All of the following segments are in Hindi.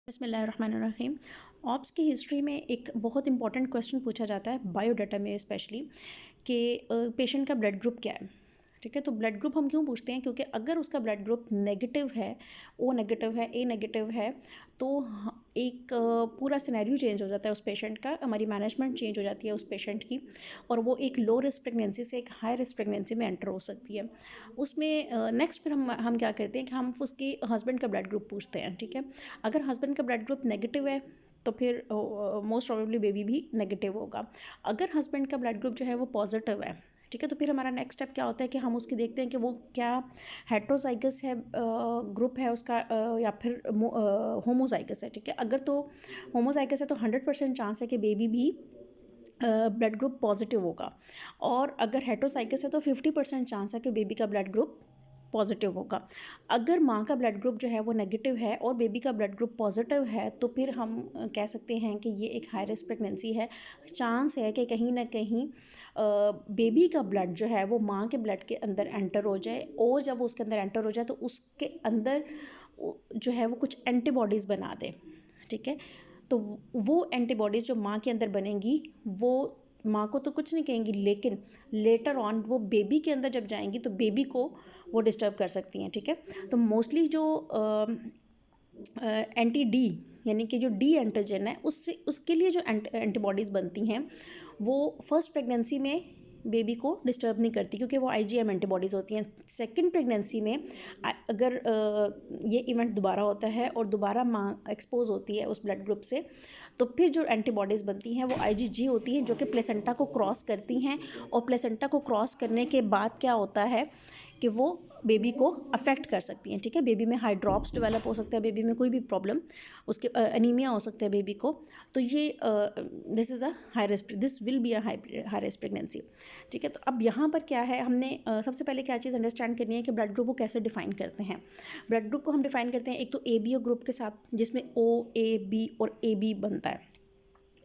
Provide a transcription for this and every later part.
बिस्मिल्लाहिर्रहमानिर्रहीम। ऑप्स की हिस्ट्री में एक बहुत इंपॉर्टेंट क्वेश्चन पूछा जाता है बायोडाटा में स्पेशली कि पेशेंट का ब्लड ग्रुप क्या है। ठीक है, तो ब्लड ग्रुप हम क्यों पूछते हैं? क्योंकि अगर उसका ब्लड ग्रुप नेगेटिव है, ओ नेगेटिव है, ए नेगेटिव है, तो एक पूरा सिनेरियो चेंज हो जाता है उस पेशेंट का, हमारी मैनेजमेंट चेंज हो जाती है उस पेशेंट की, और वो एक लो रिस्क प्रेगनेंसी से एक हाई रिस्क प्रेगनेंसी में एंटर हो सकती है। उसमें नेक्स्ट फिर हम क्या करते हैं कि हम उसके हस्बैंड का ब्लड ग्रुप पूछते हैं। ठीक है, अगर हस्बैंड का ब्लड ग्रुप नेगेटिव है तो फिर मोस्ट प्रोबेबली बेबी भी नेगेटिव होगा। अगर हस्बैंड का ब्लड ग्रुप जो है वो पॉजिटिव है, ठीक है, तो फिर हमारा नेक्स्ट स्टेप क्या होता है कि हम उसकी देखते हैं कि वो क्या हेट्रोजाइगस है, ग्रुप है उसका, या फिर होमोजाइगस है। ठीक है, अगर तो होमोजाइगस है तो 100% चांस है कि बेबी भी ब्लड ग्रुप पॉजिटिव होगा, और अगर हेट्रोजाइगस है तो 50% चांस है कि बेबी का ब्लड ग्रुप पॉजिटिव होगा। अगर माँ का ब्लड ग्रुप जो है वो नेगेटिव है और बेबी का ब्लड ग्रुप पॉजिटिव है तो फिर हम कह सकते हैं कि ये एक हाई रिस्क प्रेगनेंसी है। चांस है कि कहीं ना कहीं बेबी का ब्लड जो है वो माँ के ब्लड के अंदर एंटर हो जाए, और जब वो उसके अंदर एंटर हो जाए तो उसके अंदर जो है वो कुछ एंटीबॉडीज़ बना दे। ठीक है, तो वो एंटीबॉडीज़ जो माँ के अंदर बनेंगी वो माँ को तो कुछ नहीं कहेंगी, लेकिन लेटर ऑन वो बेबी के अंदर जब जाएंगी तो बेबी को वो डिस्टर्ब कर सकती हैं। ठीक है, तो मोस्टली जो एंटी डी यानी कि जो डी एंटीजन है उससे उसके लिए जो एंटीबॉडीज़ बनती हैं वो फर्स्ट प्रेगनेंसी में बेबी को डिस्टर्ब नहीं करती, क्योंकि वो आईजीएम एंटीबॉडीज़ होती हैं। सेकंड प्रेगनेंसी में अगर ये इवेंट दोबारा होता है और दोबारा माँ एक्सपोज होती है उस ब्लड ग्रुप से, तो फिर जो एंटीबॉडीज़ बनती हैं वो आईजीजी होती हैं, जो कि प्लेसेंटा को क्रॉस करती हैं, और प्लेसेंटा को क्रॉस करने के बाद क्या होता है कि वो बेबी को अफेक्ट कर सकती हैं। ठीक है, बेबी में हाई ड्रॉप्स डेवलप हो सकता है, बेबी में कोई भी प्रॉब्लम, उसके एनीमिया हो सकता है बेबी को। तो ये this is a high risk, this will be a high risk pregnancy. ठीक है, तो अब यहाँ पर क्या है, हमने सबसे पहले क्या चीज़ अंडरस्टैंड करनी है कि ब्लड ग्रुप को कैसे डिफाइन करते हैं। ब्लड ग्रुप को हम डिफाइन करते हैं एक तो ए बी ओ ग्रुप के साथ, जिसमें ओ ए बी और ए बी बनता है।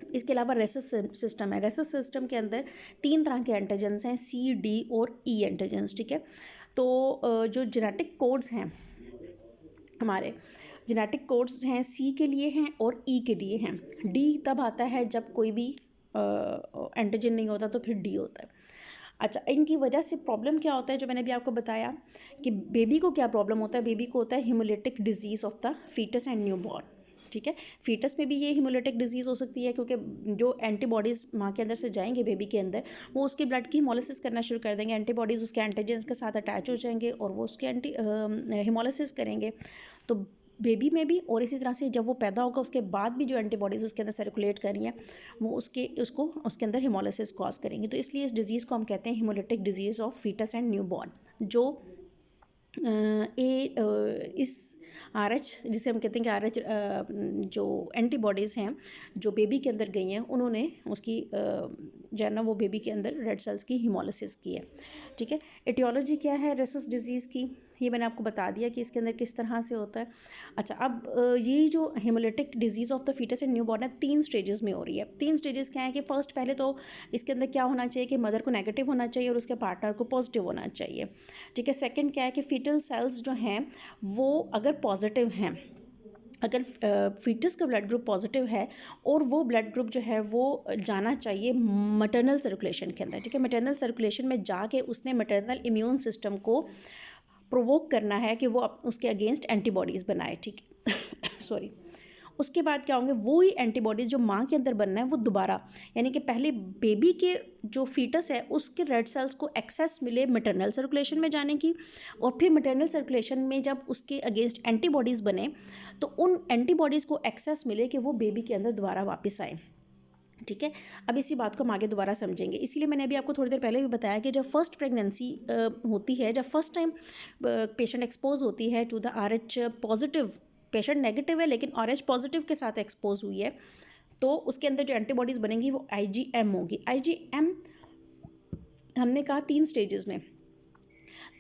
इसके अलावा रेसस सिस्टम है। रेसस सिस्टम के अंदर 3 तरह के एंटीजेंस हैं, सी डी और ई एंटीजेंस। ठीक है, तो जो जेनेटिक कोड्स हैं हमारे, जेनेटिक कोड्स हैं सी के लिए हैं और ई के लिए हैं। डी तब आता है जब कोई भी एंटीजन नहीं होता, तो फिर डी होता है। अच्छा, इनकी वजह से प्रॉब्लम क्या होता है, जो मैंने अभी आपको बताया कि बेबी को क्या प्रॉब्लम होता है, बेबी को होता है haemolytic disease of the fetus and new born. ठीक है, फीटस में भी ये हिमोलिटिक डिजीज़ हो सकती है, क्योंकि जो एंटीबॉडीज़ माँ के अंदर से जाएंगे बेबी के अंदर, वो उसके ब्लड की हिमोलिसिस करना शुरू कर देंगे, एंटीबॉडीज़ उसके एंटीजेंस के साथ अटैच हो जाएंगे और वो उसके हिमोलिसिस करेंगे। तो बेबी में भी, और इसी तरह से जब वो पैदा होगा उसके बाद भी जो एंटीबॉडीज़ उसके अंदर सर्कुलेट कर रही हैं वो उसके अंदर हिमोलिसिस कॉज करेंगी। तो इसलिए इस डिज़ीज़ को हम कहते हैं haemolytic disease of fetus and new born. जो इस आर एच, जिसे हम कहते हैं कि आर एच, जो एंटीबॉडीज़ हैं जो बेबी के अंदर गई हैं, उन्होंने उसकी जो है ना वो बेबी के अंदर रेड सेल्स की हिमोलिसिस की है। ठीक है, एटियोलॉजी क्या है रेसस डिजीज़ की, ये मैंने आपको बता दिया कि इसके अंदर किस तरह से होता है। अच्छा, अब ये जो haemolytic disease of the fetus and new born है 3 स्टेजेस में हो रही है। 3 स्टेजेस क्या है कि फर्स्ट, पहले तो इसके अंदर क्या होना चाहिए कि मदर को नेगेटिव होना चाहिए और उसके पार्टनर को पॉजिटिव होना चाहिए। ठीक है, सेकंड क्या है कि फीटल सेल्स जो हैं वो अगर पॉजिटिव हैं, अगर फीटस का ब्लड ग्रुप पॉजिटिव है और वो ब्लड ग्रुप जो है वो जाना चाहिए मैटरनल सर्कुलेशन के अंदर। ठीक है, मैटरनल सर्कुलेशन में जाके उसने मैटरनल इम्यून सिस्टम को प्रोवोक करना है कि वो उसके अगेंस्ट एंटीबॉडीज़ बनाए। ठीक है सॉरी, उसके बाद क्या होंगे, वो ही एंटीबॉडीज़ जो माँ के अंदर बनना है वो दोबारा, यानी कि पहले बेबी के जो फीटस है उसके रेड सेल्स को एक्सेस मिले मैटरनल सर्कुलेशन में जाने की, और फिर मैटरनल सर्कुलेशन में जब उसके अगेंस्ट एंटीबॉडीज़ बने तो उन एंटीबॉडीज़ को एक्सेस मिले कि वो बेबी के अंदर दोबारा वापस आए। ठीक है, अब इसी बात को हम आगे दोबारा समझेंगे। इसीलिए मैंने अभी आपको थोड़ी देर पहले भी बताया कि जब फर्स्ट प्रेगनेंसी होती है, जब फर्स्ट टाइम पेशेंट एक्सपोज होती है to the R H positive, patient negative है लेकिन आर एच पॉजिटिव के साथ एक्सपोज हुई है, तो उसके अंदर जो एंटीबॉडीज़ बनेंगी वो IgM होगी। IgM हमने कहा 3 स्टेजेस में।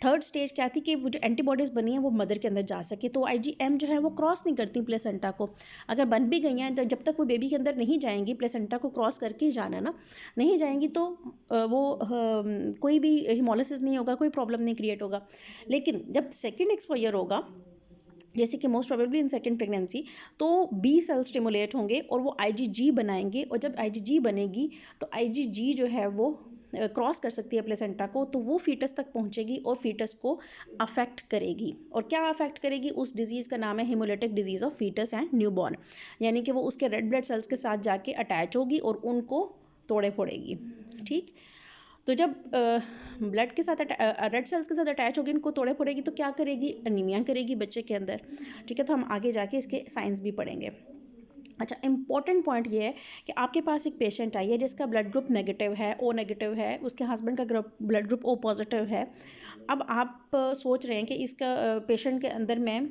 थर्ड स्टेज क्या थी कि वो जो एंटीबॉडीज़ बनी हैं वो मदर के अंदर जा सके, तो IgM जो है वो क्रॉस नहीं करती प्लेसेंटा को। अगर बन भी गई हैं, जब तक वो बेबी के अंदर नहीं जाएंगी, प्लेसेंटा को क्रॉस करके ही जाना ना, नहीं जाएंगी तो वो कोई भी हिमोलिसिस नहीं होगा, कोई प्रॉब्लम नहीं क्रिएट होगा। लेकिन जब सेकेंड एक्सपोजर होगा जैसे कि most probably in second pregnancy, तो बी सेल स्टिमुलेट होंगे और वो आईजीजी बनाएंगे, और जब आईजीजी बनेगी तो आईजीजी जो है वो क्रॉस कर सकती है प्लेसेंटा को, तो वो फीटस तक पहुंचेगी और फीटस को अफेक्ट करेगी। और क्या अफेक्ट करेगी? उस डिजीज़ का नाम है haemolytic disease of fetus and newborn, यानी कि वो उसके रेड ब्लड सेल्स के साथ जाके अटैच होगी और उनको तोड़े फोड़ेगी। ठीक, तो जब ब्लड के साथ रेड सेल्स के साथ अटैच होगी, इनको तोड़े फोड़ेगी, तो क्या करेगी? अनीमिया करेगी बच्चे के अंदर। ठीक है, तो हम आगे जाके इसके साइंस भी पढ़ेंगे। अच्छा, इंपॉर्टेंट पॉइंट ये है कि आपके पास एक पेशेंट आई है जिसका ब्लड ग्रुप नेगेटिव है, ओ नेगेटिव है, उसके हस्बैंड का ब्लड ग्रुप ओ पॉजिटिव है। अब आप सोच रहे हैं कि इसका पेशेंट के अंदर में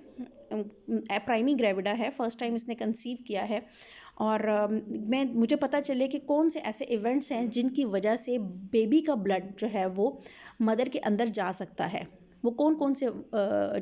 प्राइमी ग्रेविडा है, फर्स्ट टाइम इसने कंसीव किया है, और मुझे पता चले कि कौन से ऐसे इवेंट्स हैं जिनकी वजह से बेबी का ब्लड जो है वो मदर के अंदर जा सकता है। वो कौन कौन से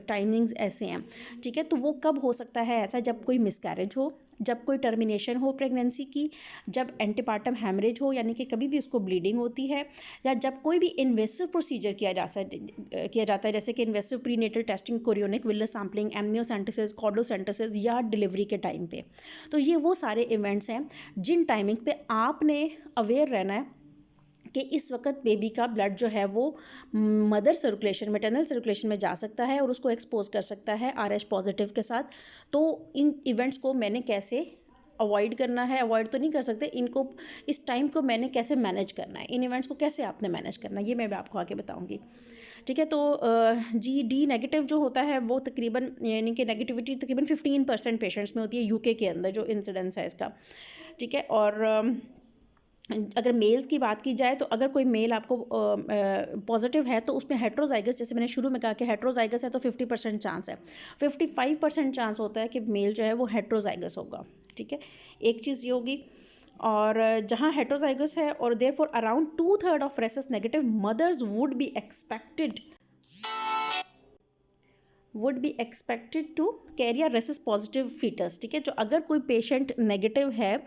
टाइमिंग्स ऐसे हैं। ठीक है, तो वो कब हो सकता है ऐसा? जब कोई मिसकैरेज हो, जब कोई टर्मिनेशन हो प्रेगनेंसी की, जब एंटीपार्टम हैमरेज हो, यानी कि कभी भी उसको ब्लीडिंग होती है, या जब कोई भी इन्वेसिव प्रोसीजर किया जाता है, जैसे कि invasive prenatal testing, chorionic villus sampling, amniocentesis, cordocentesis, या डिलीवरी के टाइम पे। तो ये वो सारे इवेंट्स हैं जिन टाइमिंग पे आपने अवेयर रहना है कि इस वक्त बेबी का ब्लड जो है वो मदर सर्कुलेशन, मैटरनल सर्कुलेशन में जा सकता है और उसको एक्सपोज कर सकता है RH पॉजिटिव के साथ। तो इन इवेंट्स को मैंने कैसे अवॉइड करना है? अवॉइड तो नहीं कर सकते इनको, इस टाइम को मैंने कैसे मैनेज करना है, इन इवेंट्स को कैसे आपने मैनेज करना है, ये मैं आपको आगे बताऊंगी। ठीक है, तो GD नेगेटिव जो होता है वो तकरीबन, यानी कि नेगेटिविटी तकरीबन 15% पेशेंट्स में होती है UK के अंदर, जो इंसिडेंस है इसका। ठीक है, और अगर मेल्स की बात की जाए तो अगर कोई मेल आपको पॉजिटिव है तो उसमें हेट्रोजाइगस, जैसे मैंने शुरू में कहा कि हेट्रोजाइगस है तो 50% चांस है, 55% चांस होता है कि मेल जो है वो हेट्रोजाइगस होगा। ठीक है, एक चीज़ ये होगी। और जहाँ हेट्रोजाइगस है और therefore around 2/3 of rhesus negative mothers would be expected to carry a rhesus positive fetus. ठीक है, जो अगर कोई पेशेंट नेगेटिव है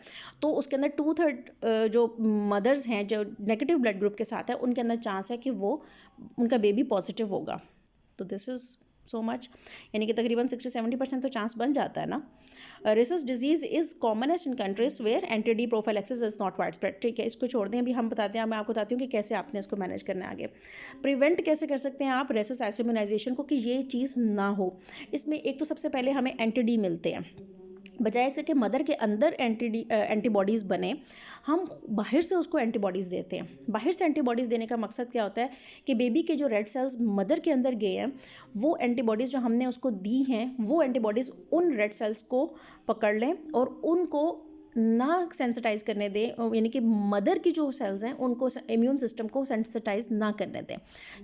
तो उसके अंदर 2/3 जो मदर्स हैं जो नेगेटिव ब्लड ग्रुप के साथ है, उनके अंदर चांस है कि वो उनका बेबी पॉजिटिव होगा। तो दिस इज़ सो मच, यानी कि तकरीबन 60-70% तो चांस बन जाता है ना। Rhesus disease is commonest in countries where anti D prophylaxis is not wide spread. ठीक है, इसको छोड़ दें, अभी हम बताते हैं, मैं आपको बताती हूँ कि कैसे आपने इसको मैनेज करना है आगे। प्रिवेंट कैसे कर सकते हैं आप रेसिस आइसोइम्यूनाइजेशन को कि ये चीज़ ना हो? इसमें एक तो सबसे पहले हमें एंटी-डी मिलते हैं, बजाय से कि मदर के अंदर एंटीबॉडीज़ बने, हम बाहर से उसको एंटीबॉडीज़ देते हैं। बाहर से एंटीबॉडीज़ देने का मकसद क्या होता है कि बेबी के जो रेड सेल्स मदर के अंदर गए हैं, वो एंटीबॉडीज़ जो हमने उसको दी हैं, वो एंटीबॉडीज़ उन रेड सेल्स को पकड़ लें और उनको ना सेंसिटाइज करने दें, यानी कि मदर की जो सेल्स हैं उनको इम्यून सिस्टम को सेंसिटाइज ना करने दें।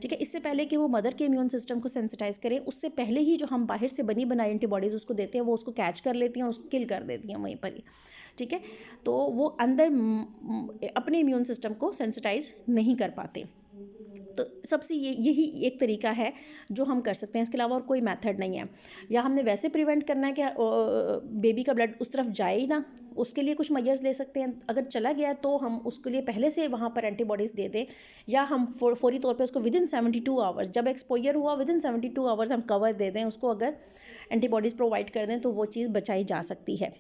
ठीक है, इससे पहले कि वो मदर के इम्यून सिस्टम को सेंसिटाइज करें, उससे पहले ही जो हम बाहर से बनी बनाई एंटीबॉडीज़ उसको देते हैं, वो उसको कैच कर लेती हैं और उसको किल कर देती हैं वहीं पर ही। ठीक है, तो वो अंदर अपने इम्यून सिस्टम को सेंसिटाइज नहीं कर पाते। तो सबसे यही एक तरीका है जो हम कर सकते हैं, इसके अलावा और कोई मेथड नहीं है। या हमने वैसे प्रिवेंट करना है कि बेबी का ब्लड उस तरफ जाए ही ना, उसके लिए कुछ मेजर्स ले सकते हैं। अगर चला गया तो हम उसके लिए पहले से वहाँ पर एंटीबॉडीज़ दे दें, या हम फौरी तौर पे उसको विदिन 72 आवर्स, जब एक्सपोजर हुआ विदिन 72 आवर्स हम कवर दे दें उसको, अगर एंटीबॉडीज़ प्रोवाइड कर दें तो वो चीज़ बचाई जा सकती है।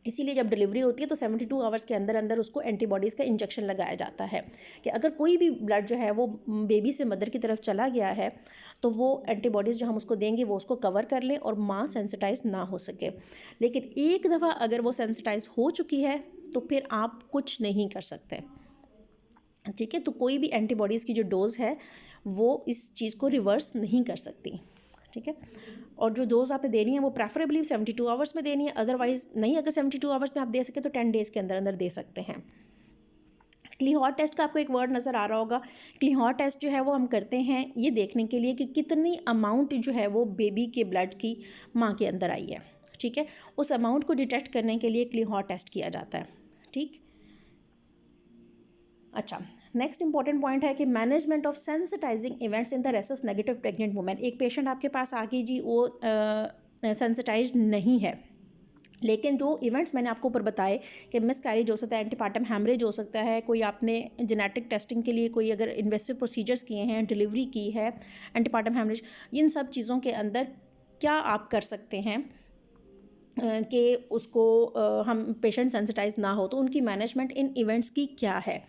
इसीलिए जब डिलीवरी होती है तो 72 आवर्स के अंदर अंदर उसको एंटीबॉडीज़ का इंजेक्शन लगाया जाता है कि अगर कोई भी ब्लड जो है वो बेबी से मदर की तरफ चला गया है तो वो एंटीबॉडीज़ जो हम उसको देंगे वो उसको कवर कर लें और माँ सेंसिटाइज ना हो सके। लेकिन एक दफ़ा अगर वो सेंसिटाइज हो चुकी है तो फिर आप कुछ नहीं कर सकते। ठीक है, तो कोई भी एंटीबॉडीज़ की जो डोज़ है वो इस चीज़ को रिवर्स नहीं कर सकती। ठीक है, और जो डोज़ आपने देनी है वो प्रेफरेबली 72 आवर्स में देनी है, अदरवाइज़ नहीं, अगर 72 आवर्स में आप दे सके तो 10 डेज़ के अंदर अंदर दे सकते हैं। क्लीहॉट टेस्ट का आपको एक वर्ड नज़र आ रहा होगा। क्लीहॉट टेस्ट जो है वो हम करते हैं ये देखने के लिए कि कितनी अमाउंट जो है वो बेबी के ब्लड की माँ के अंदर आई है। ठीक है, उस अमाउंट को डिटेक्ट करने के लिए क्लीहॉट टेस्ट किया जाता है। ठीक, अच्छा, नेक्स्ट इंपॉर्टेंट पॉइंट है कि management of sensitising events in the rhesus negative pregnant women. एक पेशेंट आपके पास आ गई जी, वो सेंसिटाइज नहीं है, लेकिन जो इवेंट्स मैंने आपको ऊपर बताए कि मिसकैरेज हो सकता है, एंटीपार्टम हैमरेज हो सकता है, कोई आपने जेनेटिक टेस्टिंग के लिए कोई अगर इन्वेसिव प्रोसीजर्स किए हैं, डिलीवरी की है, एंटीपार्टम हैमरेज, इन सब चीज़ों के अंदर क्या आप कर सकते हैं कि उसको हम पेशेंट सेंसिटाइज ना हो, तो उनकी मैनेजमेंट इन इवेंट्स की क्या है,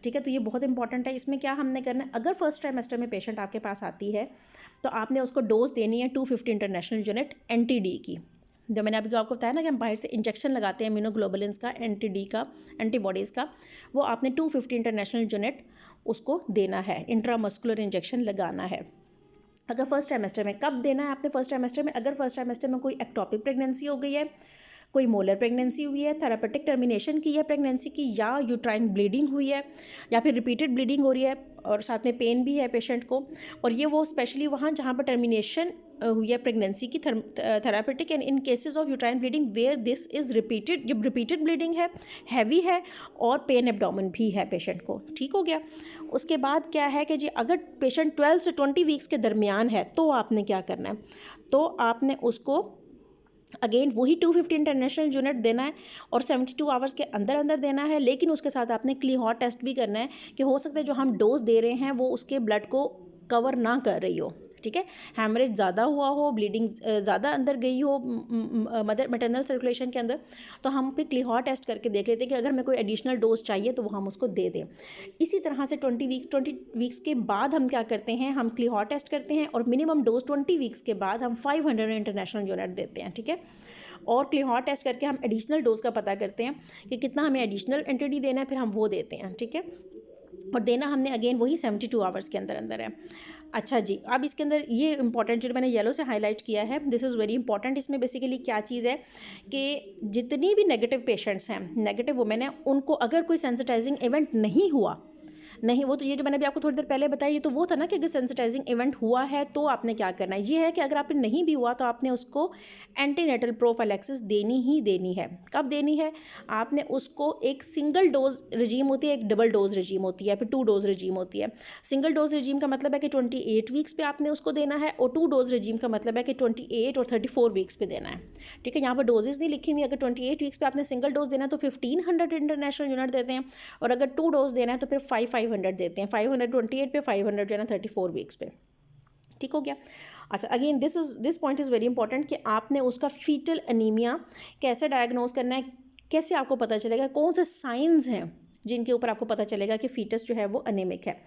ठीक है। तो ये बहुत इंपॉर्टेंट है। इसमें क्या हमने करना है, अगर फर्स्ट ट्राइमेस्टर में पेशेंट आपके पास आती है तो आपने उसको डोज देनी है 250 इंटरनेशनल यूनिट एंटी-डी की। जो मैंने अभी आपको बताया ना कि हम बाहर से इंजेक्शन लगाते हैं इम्यूनोग्लोबुलिन्स का, एंटी-डी का, एंटीबॉडीज़ का, वो आपने 250 इंटरनेशनल यूनिट उसको देना है, इंट्रामस्कुलर इंजेक्शन लगाना है। अगर फर्स्ट ट्राइमेस्टर में, कब देना है आपने फर्स्ट ट्राइमेस्टर में, अगर फर्स्ट ट्राइमेस्टर में कोई एक्टोपिक प्रेगनेंसी हो गई है, कोई मोलर प्रेगनेंसी हुई है, थेरापेटिक टर्मिनेशन की है प्रेगनेंसी की, या यूट्राइन ब्लीडिंग हुई है, या फिर रिपीटेड ब्लीडिंग हो रही है और साथ में पेन भी है पेशेंट को, और ये वो स्पेशली वहाँ जहाँ पर टर्मिनेशन हुई है प्रेगनेंसी की, therapeutic, and in cases of uterine bleeding where this is repeated, जब रिपीटेड ब्लीडिंग है, हैवी है और पेन एब्डोमेन भी है पेशेंट को, ठीक हो गया। उसके बाद क्या है कि जी अगर पेशेंट 12 से 20 वीक्स के दरमियान है तो आपने क्या करना है, तो आपने उसको अगेन वही 250 इंटरनेशनल यूनिट देना है और 72 आवर्स के अंदर अंदर देना है। लेकिन उसके साथ आपने क्लीहॉट टेस्ट भी करना है कि हो सकता है जो हम डोज दे रहे हैं वो उसके ब्लड को कवर ना कर रही हो, ठीक है, हैमरेज ज़्यादा हुआ हो, ब्लीडिंग ज़्यादा अंदर गई हो मदर मैटरनल सर्कुलेशन के अंदर, तो हम फिर क्लीहॉट टेस्ट करके देख लेते हैं कि अगर हमें कोई एडिशनल डोज चाहिए तो वो हम उसको दे दें। इसी तरह से 20 वीक्स के बाद हम क्या करते हैं, हम क्लीहॉट टेस्ट करते हैं और मिनिमम डोज 20 वीक्स के बाद हम 500 इंटरनेशनल यूनिट देते हैं, ठीक है। और क्लीहॉट टेस्ट करके हम एडिशनल डोज का पता करते हैं कि कितना हमें एडिशनल एंटीडी देना है, फिर हम वो देते हैं, ठीक है। और देना हमने अगेन वही 72 आवर्स के अंदर अंदर है। अच्छा जी, अब इसके अंदर ये इंपॉर्टेंट जो मैंने येलो से हाईलाइट किया है, दिस इज़ वेरी इंपॉर्टेंट। इसमें बेसिकली क्या चीज़ है कि जितनी भी नेगेटिव पेशेंट्स हैं, नेगेटिव वुमेन है, उनको अगर कोई सेंसिटाइजिंग इवेंट नहीं हुआ, नहीं वो तो ये जो मैंने भी आपको थोड़ी देर पहले बताया, ये तो वो था ना कि अगर सेंसिटाइजिंग इवेंट हुआ है तो आपने क्या करना है। ये है कि अगर आपने नहीं भी हुआ तो आपने उसको एंटीनेटल प्रोफाइलैक्सिस देनी ही देनी है। कब देनी है, आपने उसको एक सिंगल डोज रिजीम होती है, एक डबल डोज रिजीम होती है, फिर 2 डोज रिजीम होती है। सिंगल डोज रिजीम का मतलब है कि 28 वीक्स पे आपने उसको देना है, और 2 डोज रिजीम का मतलब है कि 28 और 34 वीक्स पे देना है, ठीक है। यहाँ पर डोजेज नहीं लिखी हुई। अगर 28 वीक्स पे आपने सिंगल डोज देना है तो 1500 इंटरनेशनल यूनिट देते हैं, और अगर 2 डोज देना है तो फिर 500 देते हैं, 528 पे, 500 जो है ना 34 वीक्स पे, ठीक हो गया। अच्छा, again this point is very important कि आपने उसका फीटल एनीमिया कैसे डायग्नोज करना है, कैसे आपको पता चलेगा, कौन से साइंस हैं जिनके ऊपर आपको पता चलेगा कि फीटस जो है वो अनेमिक है।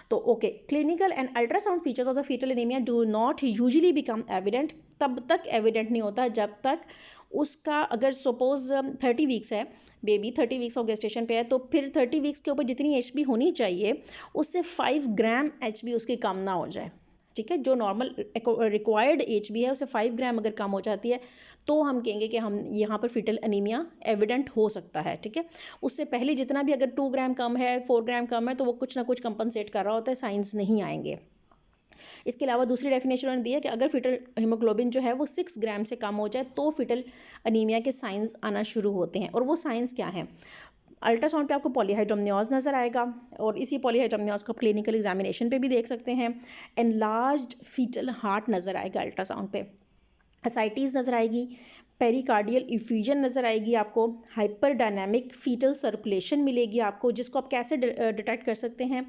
तो okay, clinical and ultrasound features of the fetal anaemia do not usually become evident, तब तक एविडेंट नहीं होता जब तक उसका, अगर सपोज 30 वीक्स है बेबी, 30 वीक्स ऑफ गेस्टेशन पे है, तो फिर 30 वीक्स के ऊपर जितनी एचबी होनी चाहिए उससे 5 ग्राम एचबी उसकी कम ना हो जाए, ठीक है। जो नॉर्मल रिक्वायर्ड एचबी है उससे 5 ग्राम अगर कम हो जाती है तो हम कहेंगे कि हम यहाँ पर फीटल एनीमिया एविडेंट हो सकता है, ठीक है। उससे पहले जितना भी अगर 2 ग्राम कम है, 4 ग्राम कम है, तो वो कुछ ना कुछ कंपनसेट कर रहा होता है, साइंस नहीं आएंगे। इसके अलावा दूसरी डेफिनेशन उन्होंने दी है कि अगर फीटल हीमोग्लोबिन जो है वो 6 ग्राम से कम हो जाए तो फीटल अनीमिया के साइंस आना शुरू होते हैं। और वो साइंस क्या हैं, अल्ट्रासाउंड पे आपको पॉलीहाइड्रोमनियोज नज़र आएगा, और इसी पॉलीहाइड्रोमनियोज को क्लिनिकल एग्जामिनेशन पे भी देख सकते हैं। एनलार्ज्ड फीटल हार्ट नज़र आएगा अल्ट्रासाउंड पे, एसाइटीज़ नज़र आएगी, पेरिकार्डियल इफ्यूजन नज़र आएगी आपको, हाइपर डायनामिक फीटल सर्कुलेशन मिलेगी आपको, जिसको आप कैसे डिटेक्ट कर सकते हैं,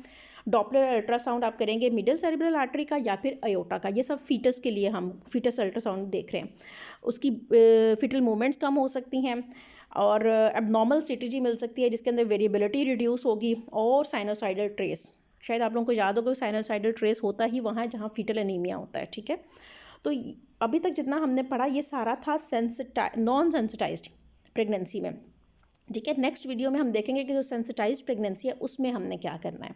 डॉपलर अल्ट्रासाउंड आप करेंगे मिडिल सेरेब्रल आर्टरी का या फिर अयोटा का। ये सब फीटस के लिए हम फीटस अल्ट्रासाउंड देख रहे हैं। उसकी फीटल मूवमेंट्स कम हो सकती हैं, और एबनॉर्मल सीटीजी मिल सकती है जिसके अंदर वेरिएबिलिटी रिड्यूस होगी, और साइनोसाइडल ट्रेस, शायद आप लोगों को याद होगा साइनोसाइडल ट्रेस होता ही वहाँ है जहाँ फीटल एनीमिया होता है, ठीक है। तो अभी तक जितना हमने पढ़ा ये सारा था नॉन सेंसिटाइज्ड प्रेगनेंसी में, ठीक है। नेक्स्ट वीडियो में हम देखेंगे कि जो सेंसिटाइज्ड प्रेगनेंसी है उसमें हमने क्या करना है।